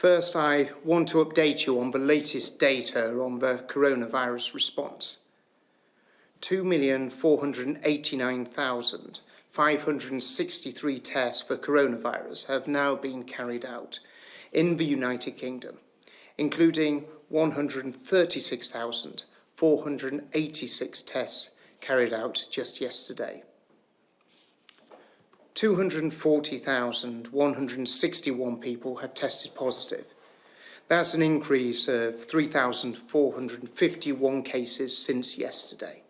First, I want to update you on the latest data on the coronavirus response. 2,489,563 tests for coronavirus have now been carried out in the United Kingdom, including 136,486 tests carried out just yesterday. 240,161 people have tested positive. That's an increase of 3,451 cases since yesterday.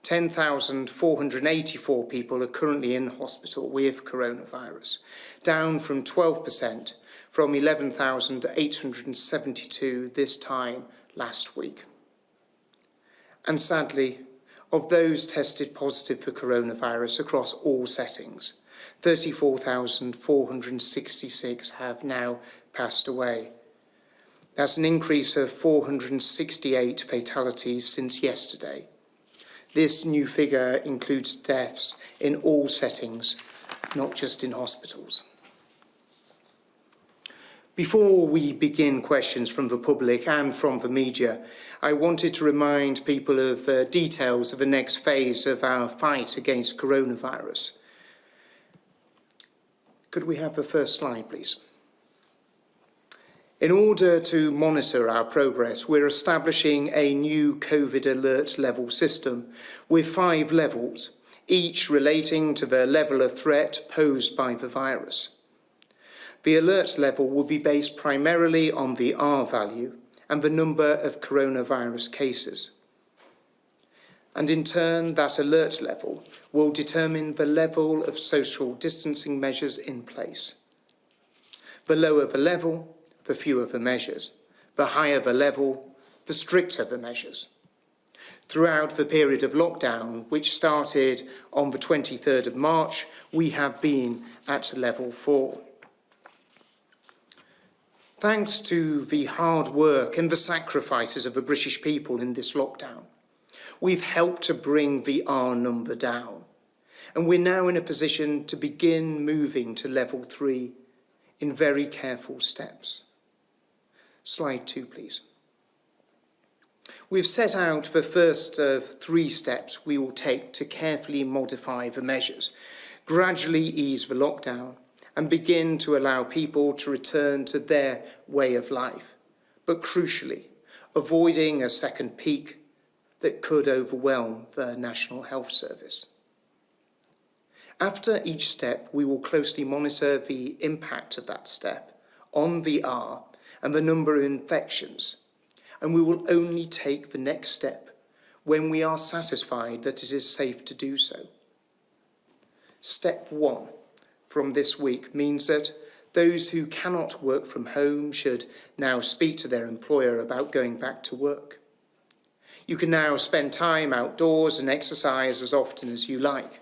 10,484 people are currently in hospital with coronavirus, down from 12% from 11,872 this time last week. And sadly, of those tested positive for coronavirus across all settings, 34,466 have now passed away. That's an increase of 468 fatalities since yesterday. This new figure includes deaths in all settings, not just in hospitals. Before we begin questions from the public and from the media, I wanted to remind people of details of the next phase of our fight against coronavirus. Could we have the first slide, please? In order to monitor our progress, we're establishing a new COVID alert level system with 5 levels, each relating to the level of threat posed by the virus. The alert level will be based primarily on the R value and the number of coronavirus cases. And in turn, that alert level will determine the level of social distancing measures in place. The lower the level, the fewer the measures. The higher the level, the stricter the measures. Throughout the period of lockdown, which started on the 23rd of March, we have been at level 4. Thanks to the hard work and the sacrifices of the British people in this lockdown, we've helped to bring the R number down. And we're now in a position to begin moving to level 3 in very careful steps. Slide 2, please. We've set out the first of 3 steps we will take to carefully modify the measures, gradually ease the lockdown, and begin to allow people to return to their way of life, but crucially, avoiding a second peak that could overwhelm the National Health Service. After each step, we will closely monitor the impact of that step on the R and the number of infections, and we will only take the next step when we are satisfied that it is safe to do so. Step 1 from this week means that those who cannot work from home should now speak to their employer about going back to work. You can now spend time outdoors and exercise as often as you like.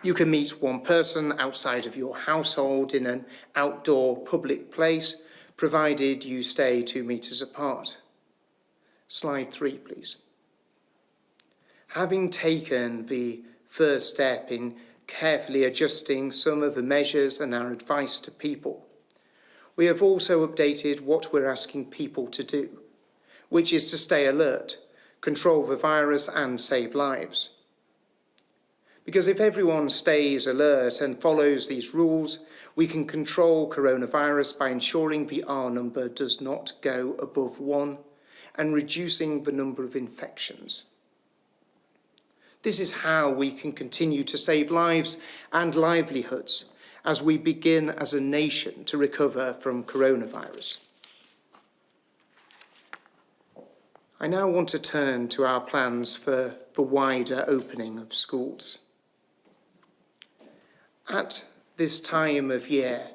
You can meet one person outside of your household in an outdoor public place, provided you stay 2 meters apart. Slide 3, please. Having taken the first step in carefully adjusting some of the measures and our advice to people, we have also updated what we're asking people to do, which is to stay alert, control the virus and save lives. Because if everyone stays alert and follows these rules, we can control coronavirus by ensuring the R number does not go above 1 and reducing the number of infections. This is how we can continue to save lives and livelihoods as we begin as a nation to recover from coronavirus. I now want to turn to our plans for the wider opening of schools. At this time of year,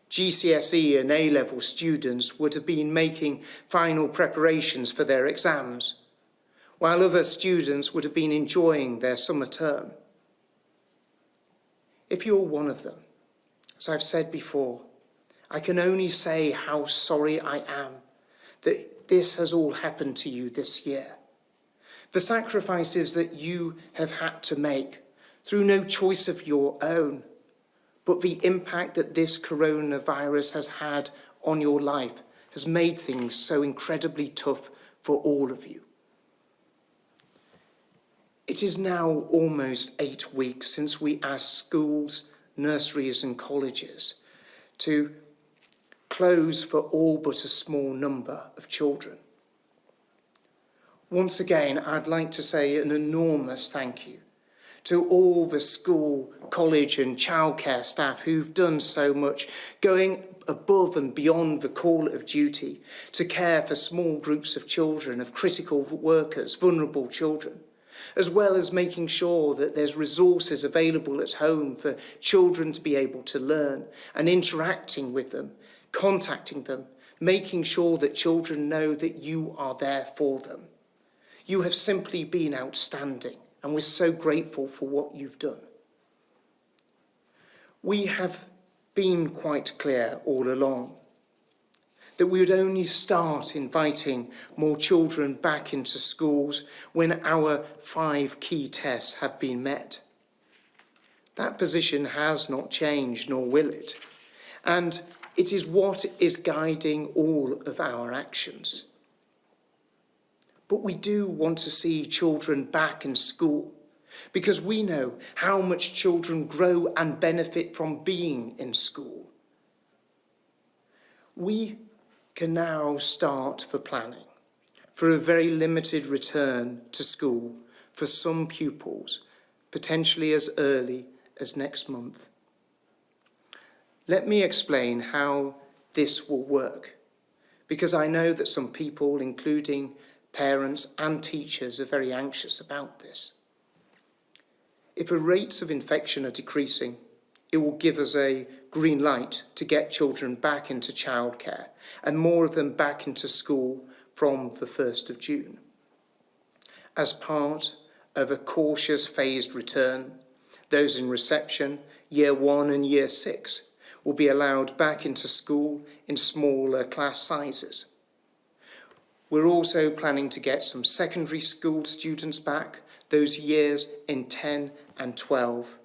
GCSE and A-level students would have been making final preparations for their exams, while other students would have been enjoying their summer term. If you're one of them, as I've said before, I can only say how sorry I am that this has all happened to you this year. The sacrifices that you have had to make through no choice of your own, but the impact that this coronavirus has had on your life has made things so incredibly tough for all of you. It is now almost 8 weeks since we asked schools, nurseries and colleges to close for all but a small number of children. Once again, I'd like to say an enormous thank you to all the school, college and childcare staff who've done so much, going above and beyond the call of duty to care for small groups of children, of critical workers, vulnerable children, as well as making sure that there's resources available at home for children to be able to learn and interacting with them, contacting them, making sure that children know that you are there for them. You have simply been outstanding, and we're so grateful for what you've done. We have been quite clear all along that we would only start inviting more children back into schools when our 5 key tests have been met. That position has not changed, nor will it, and it is what is guiding all of our actions. But we do want to see children back in school because we know how much children grow and benefit from being in school. We can now start the planning for a very limited return to school for some pupils, potentially as early as next month. Let me explain how this will work, because I know that some people, including parents and teachers, are very anxious about this. If the rates of infection are decreasing, it will give us a green light to get children back into childcare and more of them back into school from the 1st of June. As part of a cautious phased return, those in reception, year 1 and year 6, will be allowed back into school in smaller class sizes. We're also planning to get some secondary school students back, those years in 10 and 12,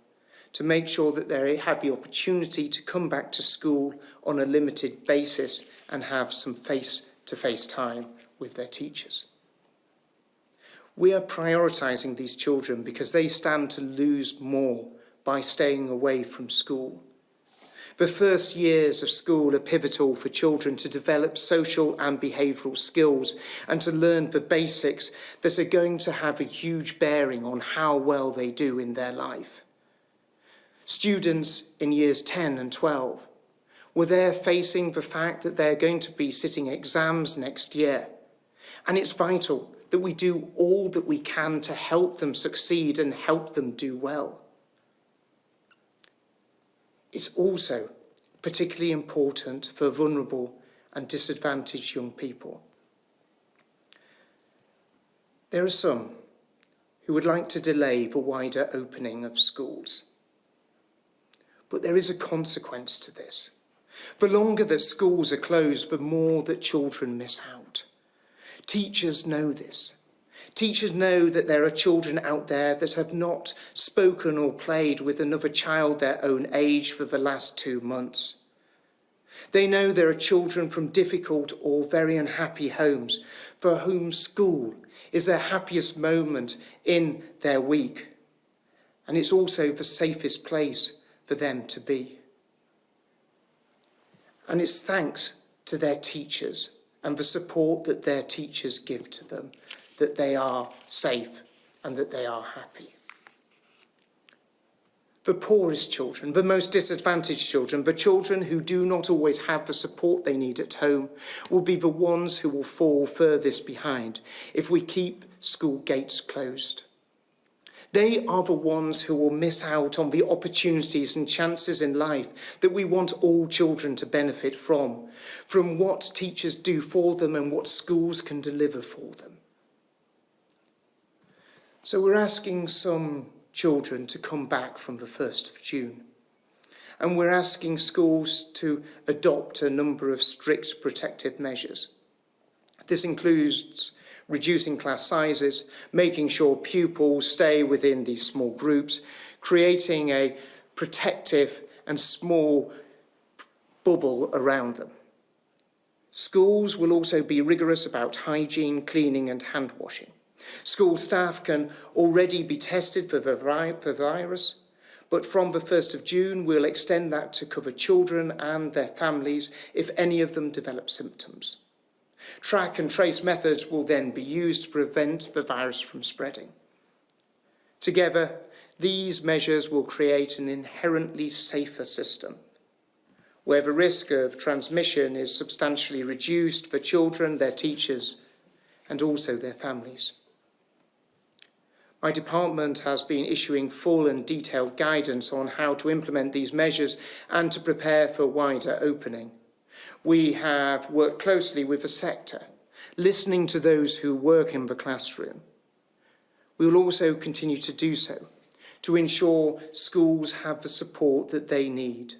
to make sure that they have the opportunity to come back to school on a limited basis and have some face-to-face time with their teachers. We are prioritising these children because they stand to lose more by staying away from school. The first years of school are pivotal for children to develop social and behavioural skills and to learn the basics that are going to have a huge bearing on how well they do in their life. Students in years 10 and 12 were there facing the fact that they're going to be sitting exams next year. And it's vital that we do all that we can to help them succeed and help them do well. It's also particularly important for vulnerable and disadvantaged young people. There are some who would like to delay the wider opening of schools. But there is a consequence to this. The longer that schools are closed, the more that children miss out. Teachers know this. Teachers know that there are children out there that have not spoken or played with another child their own age for the last 2 months. They know there are children from difficult or very unhappy homes for whom school is their happiest moment in their week. And it's also the safest place for them to be. And it's thanks to their teachers and the support that their teachers give to them that they are safe and that they are happy. The poorest children, the most disadvantaged children, the children who do not always have the support they need at home, will be the ones who will fall furthest behind if we keep school gates closed. They are the ones who will miss out on the opportunities and chances in life that we want all children to benefit from what teachers do for them and what schools can deliver for them. So we're asking some children to come back from the 1st of June. And we're asking schools to adopt a number of strict protective measures. This includes reducing class sizes, making sure pupils stay within these small groups, creating a protective and small bubble around them. Schools will also be rigorous about hygiene, cleaning and hand washing. School staff can already be tested for the virus, but from the 1st of June, we'll extend that to cover children and their families if any of them develop symptoms. Track and trace methods will then be used to prevent the virus from spreading. Together, these measures will create an inherently safer system, where the risk of transmission is substantially reduced for children, their teachers, and also their families. My department has been issuing full and detailed guidance on how to implement these measures and to prepare for wider opening. We have worked closely with the sector, listening to those who work in the classroom. We will also continue to do so to ensure schools have the support that they need.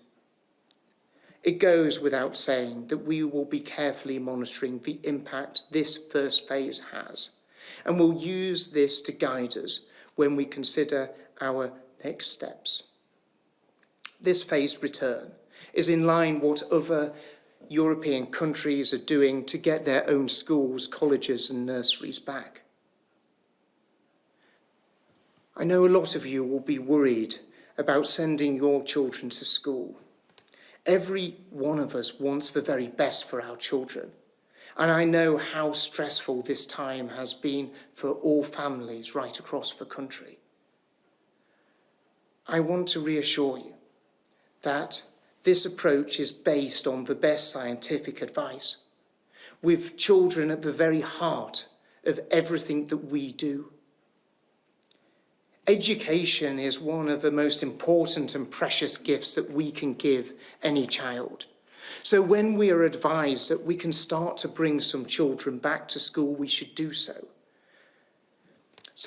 It goes without saying that we will be carefully monitoring the impact this first phase has, and will use this to guide us when we consider our next steps. This phased return is in line with what other European countries are doing to get their own schools, colleges and nurseries back. I know a lot of you will be worried about sending your children to school. Every one of us wants the very best for our children. And I know how stressful this time has been for all families right across the country. I want to reassure you that this approach is based on the best scientific advice, with children at the very heart of everything that we do. Education is one of the most important and precious gifts that we can give any child. So when we are advised that we can start to bring some children back to school, we should do so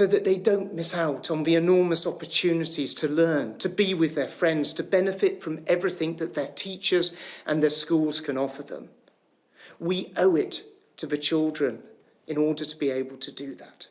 that they don't miss out on the enormous opportunities to learn, to be with their friends, to benefit from everything that their teachers and their schools can offer them. We owe it to the children in order to be able to do that.